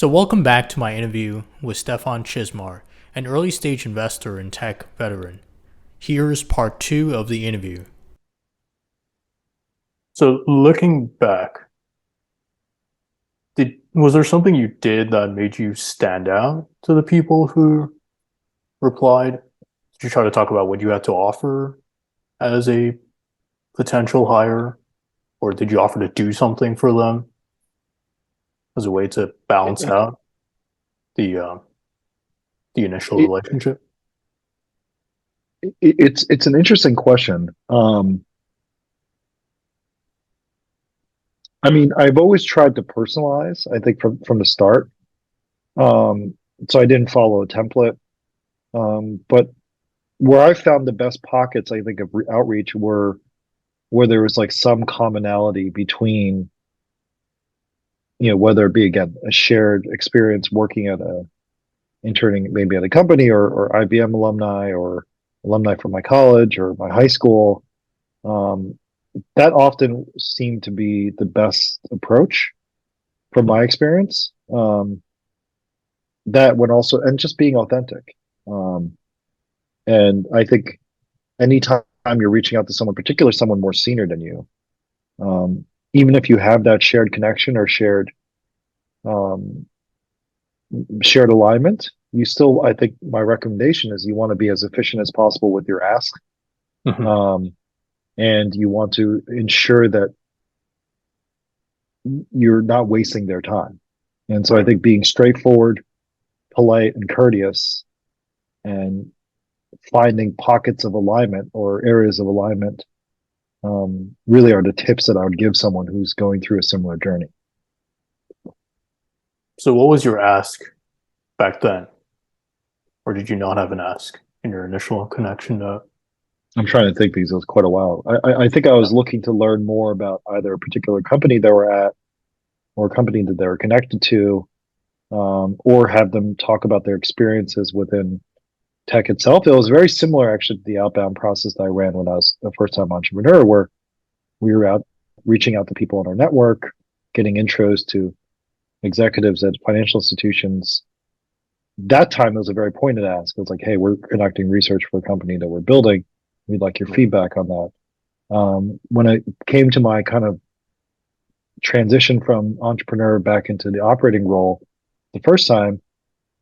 So, welcome back to my interview with Stephan Cizmar, an early stage investor and tech veteran. Here's part two of the interview. So, looking back, was there something you did that made you stand out to the people who replied? Did you try to talk about what you had to offer as a potential hire, or did you offer to do something for them as a way to balance It, out the uh, the initial it, relationship? it's an interesting question. I mean, I've always tried to personalize. I think from the start. Um, so I didn't follow a template. But where I found the best pockets, I think, of outreach were where there was like some commonality between, whether it be again a shared experience working at a interning maybe at a company or IBM alumni or alumni from my college or my high school. Um, that often seemed to be the best approach from my experience. That would also, and just being authentic. Um, and I think anytime you're reaching out to someone, particularly someone more senior than you, um, even if you have that shared connection or um, shared alignment, you still, I think my recommendation is you want to be as efficient as possible with your ask. Mhm. Um, and you want to ensure that you're not wasting their time. And so I Right. think being straightforward, polite, and courteous, and finding pockets of alignment or areas of alignment really are the tips that I would give someone who's going through a similar journey. So, what was your ask back then, or did you not have an ask in your initial connection to? I'm trying to think because it was quite a while. I think I was looking to learn more about either a particular company they were at or a company that they were connected to, or have them talk about their experiences within tech itself. It was very similar actually to the outbound process that I ran when I was a first time entrepreneur, where we were out reaching out to people in our network, getting intros to executives at financial institutions. That time it was a very pointed ask. It was like, hey, we're conducting research for a company that we're building. We'd like your feedback on that. When it came to my kind of transition from entrepreneur back into the operating role, the first time,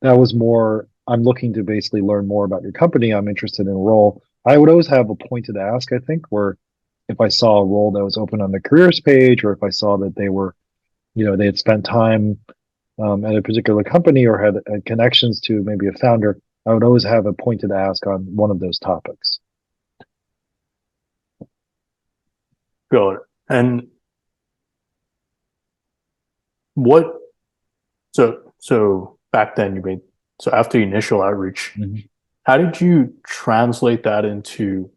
that was more, I'm looking to basically learn more about your company. I'm interested in a role. I would always have a pointed ask, I think, where if I saw a role that was open on the careers page, or if I saw that they were, they had spent time at a particular company or had connections to maybe a founder, I would always have a pointed ask on one of those topics. Got it. And what? So back then you made so after the initial outreach, Mhm. how did you translate that into?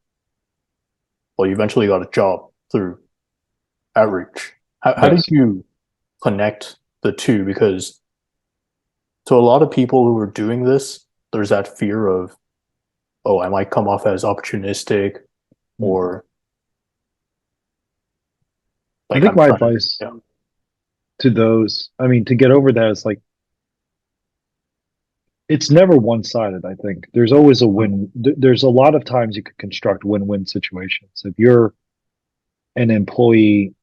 Well, you eventually got a job through outreach. How did Yes. you connect the two? Because to a lot of people who are doing this, there's that fear of, oh, I might come off as opportunistic Mm. or I like think I'm my trying to, advice yeah. to those, I mean, to get over that is like, it's never one-sided. I think there's always a win. There's a lot of times you could construct win-win situations. If you're an employee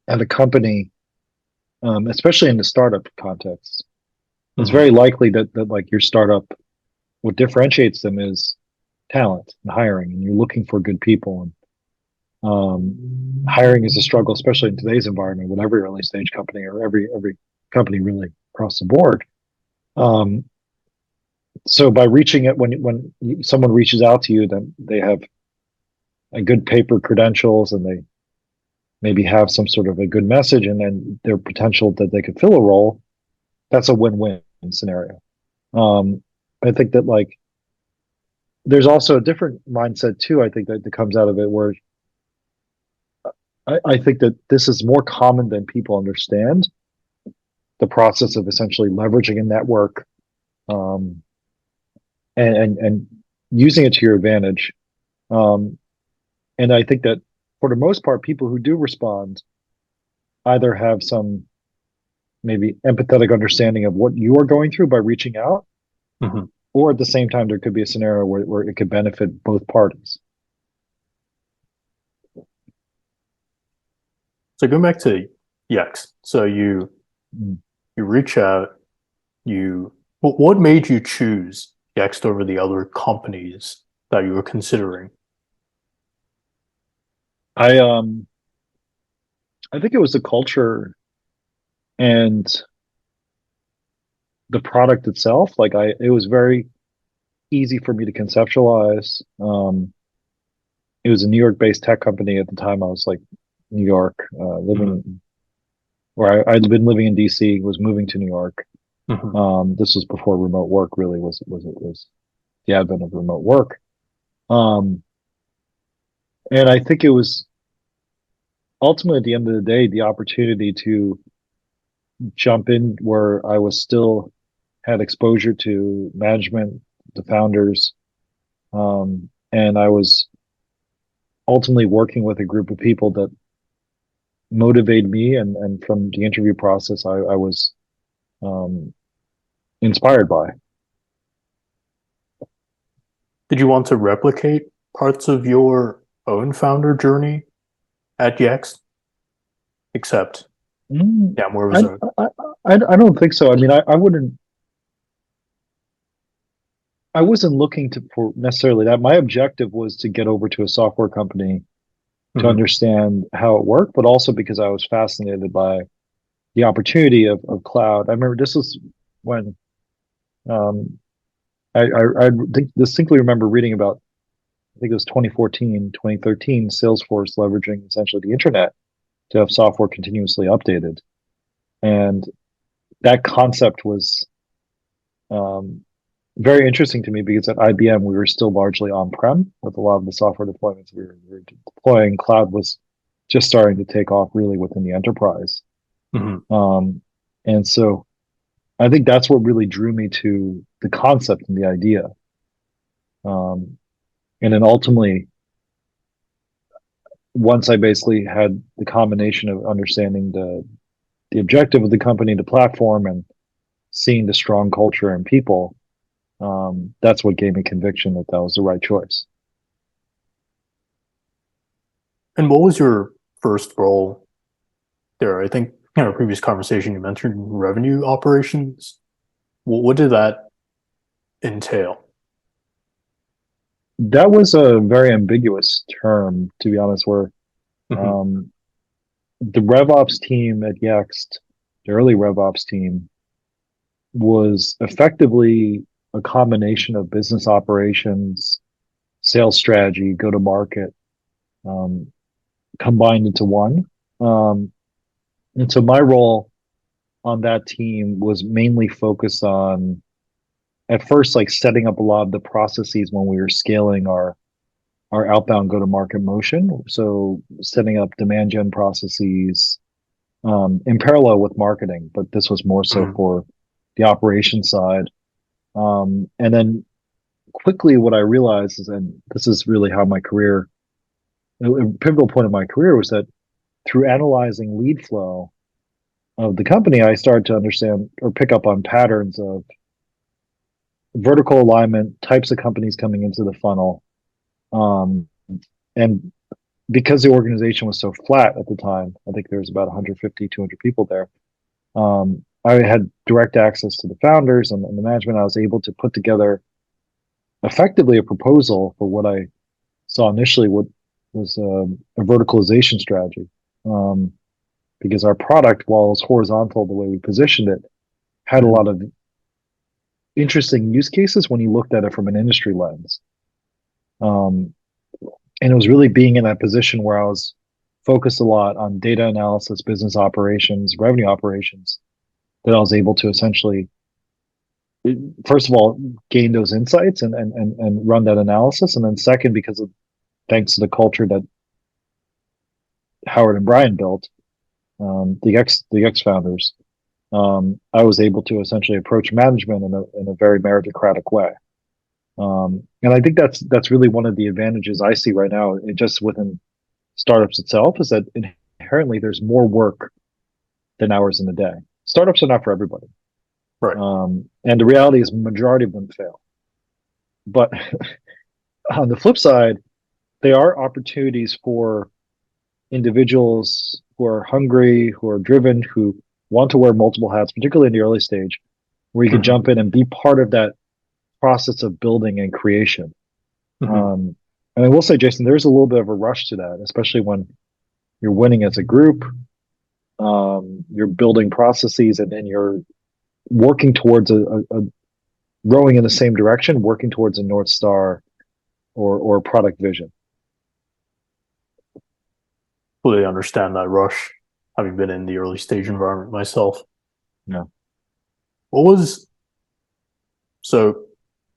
at a company, especially in the startup context, it's Mhm. very likely that like your startup, what differentiates them is talent and hiring, and you're looking for good people. And hiring is a struggle, especially in today's environment with every early stage company or every company really across the board. Um, so by reaching it, when someone reaches out to you, then they have a good paper credentials and they maybe have some sort of a good message, and then their potential that they could fill a role. That's a win-win scenario. Um, I think that like there's also a different mindset too. I think that comes out of it where I think that this is more common than people understand. The process of essentially leveraging a network, um, and using it to your advantage. Um, and I think that for the most part, people who do respond either have some maybe empathetic understanding of what you are going through by reaching out, Mhm. or at the same time there could be a scenario where it could benefit both parties. So going back to Yext, so Mm. you reach out, what made you choose Yext over the other companies that you were considering? I um I think it was the culture and the product itself. It was very easy for me to conceptualize. It was a New York based tech company at the time. I was like New York, Mhm. living where I'd been living in DC, was moving to New York. Mhm. This was before remote work really was the advent of remote work. Um, and I think it was ultimately at the end of the day the opportunity to jump in where I was still had exposure to management, the founders, and I was ultimately working with a group of people that motivated me, and from the interview process, I was um, inspired by. Did you want to replicate parts of your own founder journey at Yext? Except, Mm, yeah, more of I, as a I don't think so. I mean, I wouldn't. I wasn't looking to for necessarily that. My objective was to get over to a software company to Mhm. understand how it worked, but also because I was fascinated by the opportunity of cloud. I remember this was when um, I distinctly remember reading about, I think it was 2014, 2013, Salesforce leveraging essentially the internet to have software continuously updated. And that concept was um, very interesting to me because at IBM, we were still largely on-prem with a lot of the software deployments we were deploying. Cloud was just starting to take off really within the enterprise. Mhm. Um, and so I think that's what really drew me to the concept and the idea. Um, and then ultimately, once I basically had the combination of understanding the objective of the company, the platform, and seeing the strong culture and people, that's what gave me conviction that that was the right choice. And what was your first role there? I think in our previous conversation you mentioned revenue operations. What did that entail? That was a very ambiguous term, to be honest, where Mhm. um, the RevOps team at Yext, the early RevOps team, was effectively a combination of business operations, sales strategy, go to market, um, combined into one. Um, and so my role on that team was mainly focused on, at first, like setting up a lot of the processes when we were scaling our outbound go to market motion. So setting up demand gen processes in parallel with marketing, but this was more so Mhm. for the operation side. And then quickly, what I realized is, and this is really how my career, a pivotal point of my career was that through analyzing lead flow of the company, I started to understand or pick up on patterns of vertical alignment, types of companies coming into the funnel. Um, and because the organization was so flat at the time, I think there was about 150, 200 people there. I had direct access to the founders and the management. I was able to put together effectively a proposal for what I saw initially, what was a verticalization strategy. Um, because our product, while it's horizontal the way we positioned it, had a Mhm. lot of interesting use cases when you looked at it from an industry lens. Um, and it was really being in that position where I was focused a lot on data analysis, business operations, revenue operations, that I was able to essentially, first of all, gain those insights and run that analysis. And then second, because of thanks to the culture that Howard and Brian built, the X founders, I was able to essentially approach management in a very meritocratic way. And I think that's really one of the advantages I see right now, just within startups itself, is that inherently there's more work than hours in a day. startups are not for everybody. Right. And the reality is, majority of them fail. But on the flip side, there are opportunities for individuals who are hungry, who are driven, who want to wear multiple hats, particularly in the early stage, where you can Hmm. jump in and be part of that process of building and creation. Hmm. Um, and I will say, Jason, there's a little bit of a rush to that, especially when you're winning as a group, you're building processes, and then you're working towards a rowing in the same direction, working towards a North Star or product vision. Fully understand that rush, having been in the early stage environment myself. Yeah. What was so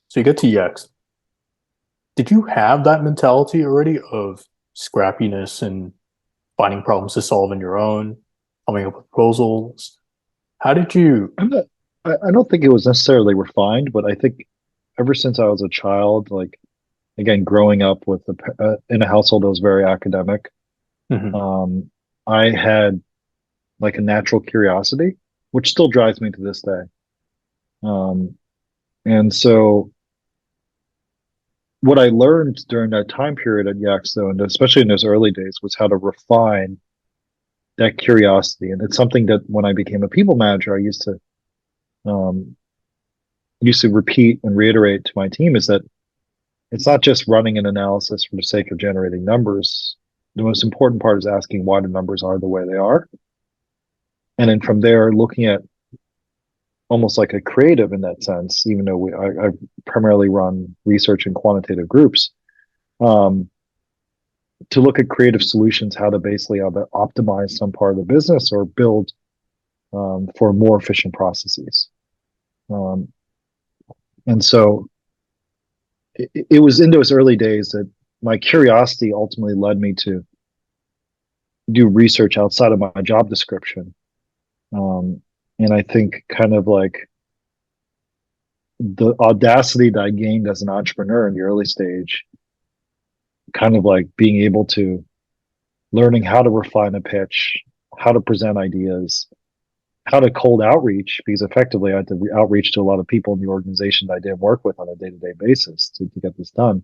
so you get to Yext. Did you have that mentality already of scrappiness and finding problems to solve on your own, coming up with proposals? How did you? I'm not, I don't think it was necessarily refined, but I think ever since I was a child, like again, growing up with in a household that was very academic, Mhm. um, I had like a natural curiosity, which still drives me to this day. Um, and so what I learned during that time period at Yax, though, and especially in those early days, was how to refine that curiosity. And it's something that when I became a people manager, I um, used to repeat and reiterate to my team is that it's not just running an analysis for the sake of generating numbers. The most important part is asking why the numbers are the way they are. And then from there, looking at almost like a creative in that sense, even though I primarily run research and quantitative groups, um, to look at creative solutions, how to basically either optimize some part of the business or build for more efficient processes. Um, and so it was in those early days that my curiosity ultimately led me to do research outside of my job description. Um, and I think kind of like the audacity that I gained as an entrepreneur in the early stage, kind of like being able to learning how to refine a pitch, how to present ideas, how to cold outreach, because effectively I had to outreach to a lot of people in the organization that I didn't work with on a day-to-day basis to get this done.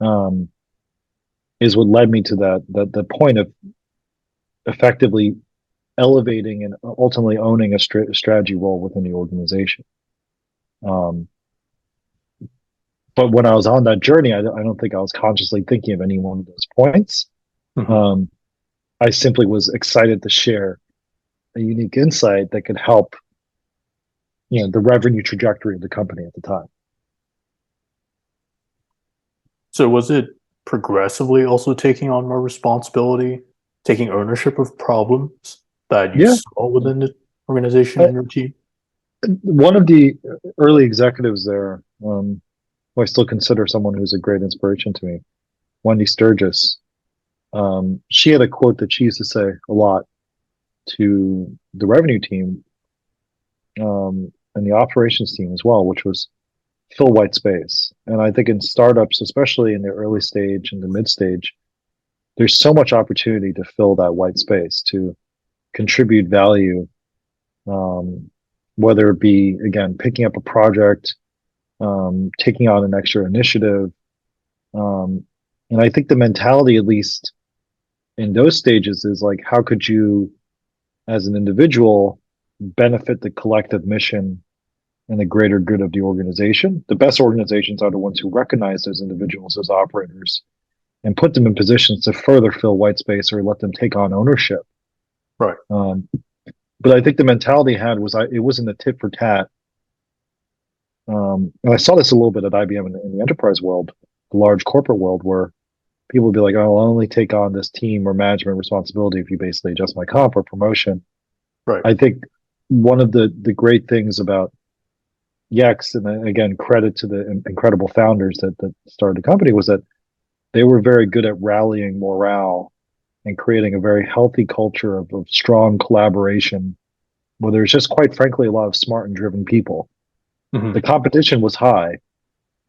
Um, is what led me to that the point of effectively elevating and ultimately owning a strategy role within the organization. Um, but when I was on that journey, I don't think I was consciously thinking of any one of those points. Mhm. Um, I simply was excited to share a unique insight that could help, the revenue trajectory of the company at the time. So was it progressively also taking on more responsibility, taking ownership of problems that you Yeah, saw within the organization I, and your team? one of the early executives there, who I still consider someone who's a great inspiration to me, Wendy Sturgis. She had a quote that she used to say a lot to the revenue team, and the operations team as well, which was fill white space. And I think in startups, especially in the early stage and the mid stage, there's so much opportunity to fill that white space, to contribute value, um, whether it be, again, picking up a project, taking on an extra initiative. Um, and I think the mentality, at least in those stages, is like, how could you, as an individual, benefit the collective mission and the greater good of the organization? The best organizations are the ones who recognize those individuals as operators and put them in positions to further fill white space or let them take on ownership. Right. Um, but I think the mentality I had was it wasn't a tit for tat. And I saw this a little bit at IBM in the enterprise world, the large corporate world, where people would be like, "Oh, I'll only take on this team or management responsibility if you basically adjust my comp or promotion." Right. I think one of the great things about Yext, and again, credit to the incredible founders that started the company, was that they were very good at rallying morale and creating a very healthy culture of strong collaboration, where there's just quite frankly a lot of smart and driven people. The Mhm. competition was high,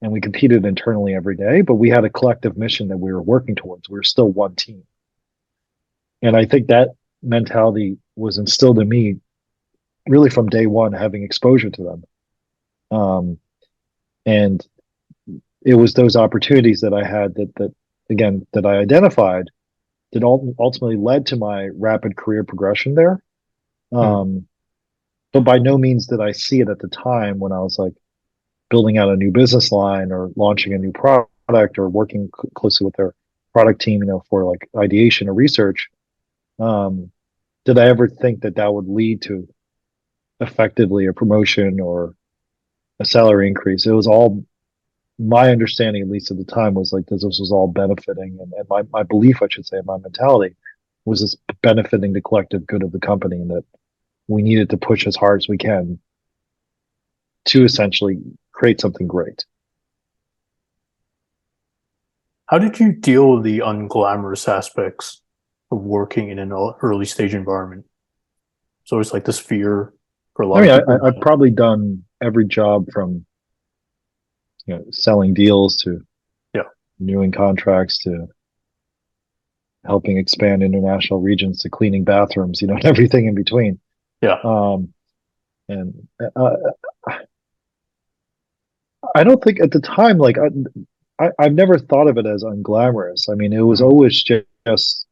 and we competed internally every day, but we had a collective mission that we were working towards. We were still one team. And I think that mentality was instilled in me really from day one having exposure to them. Um, and it was those opportunities that I had that again that I identified that ultimately led to my rapid career progression there. Hmm. Um, but by no means did I see it at the time when I was like building out a new business line or launching a new product or working closely with their product team, for like ideation or research. Um, did I ever think that that would lead to effectively a promotion or a salary increase? It was all my understanding, at least at the time, was like this was all benefiting, and my belief, I should say, my mentality was this benefiting the collective good of the company, and that we needed to push as hard as we can to essentially create something great. How did you deal with the unglamorous aspects of working in an early stage environment? It's always like this fear for a I lot of mean, people I've that, probably done every job from selling deals to yeah, renewing contracts to helping expand international regions to cleaning bathrooms, and everything in between. yeah, Um, and I don't think at the time, like I've never thought of it as unglamorous. I mean, it was mhm, always just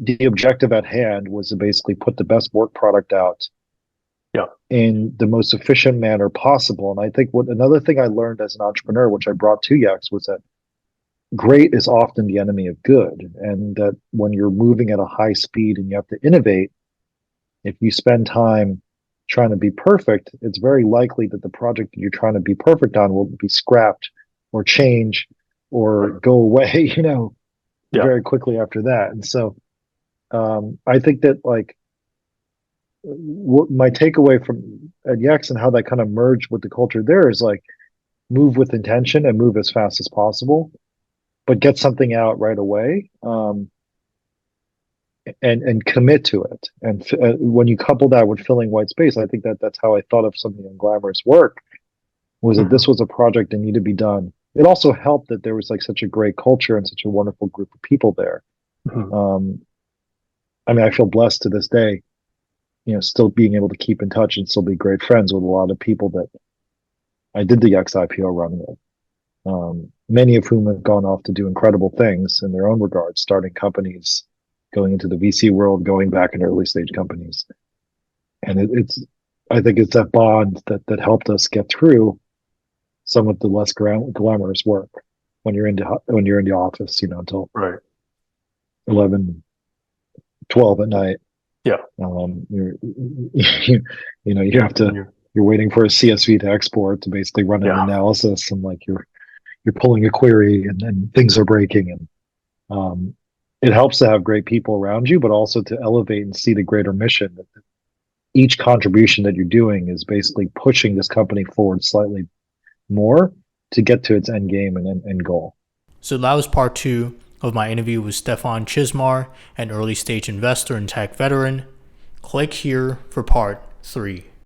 the objective at hand was to basically put the best work product out yeah, in the most efficient manner possible. And I think what another thing I learned as an entrepreneur, which I brought to Yext, was that great is often the enemy of good, and that when you're moving at a high speed and you have to innovate, if you spend time trying to be perfect, it's very likely that the project that you're trying to be perfect on will be scrapped or change or right, go away, yeah, very quickly after that. And so I think that like what my takeaway from at Yex and how that kind of merged with the culture there is like move with intention and move as fast as possible, but get something out right away. And commit to it. And when you couple that with filling white space, I think that that's how I thought of some of the unglamorous work was that mhm, this was a project that needed to be done. It also helped that there was like such a great culture and such a wonderful group of people there. mhm, Um, I mean, I feel blessed to this day, still being able to keep in touch and still be great friends with a lot of people that I did the X IPO run with. Many of whom have gone off to do incredible things in their own regards, starting companies, going into the VC world, going back into early stage companies. And it's I think it's that bond that helped us get through some of the less glamorous work when you're in the office, until right, 11, 12 at night. yeah. You're you have And to you're waiting for a CSV to export to basically run an yeah, analysis, and like you're pulling a query, and things are breaking, and it helps to have great people around you, but also to elevate and see the greater mission that each contribution that you're doing is basically pushing this company forward slightly more to get to its end game and end goal. So that was part two of my interview with Stephan Cizmar, an early stage investor and tech veteran. Click here for part three.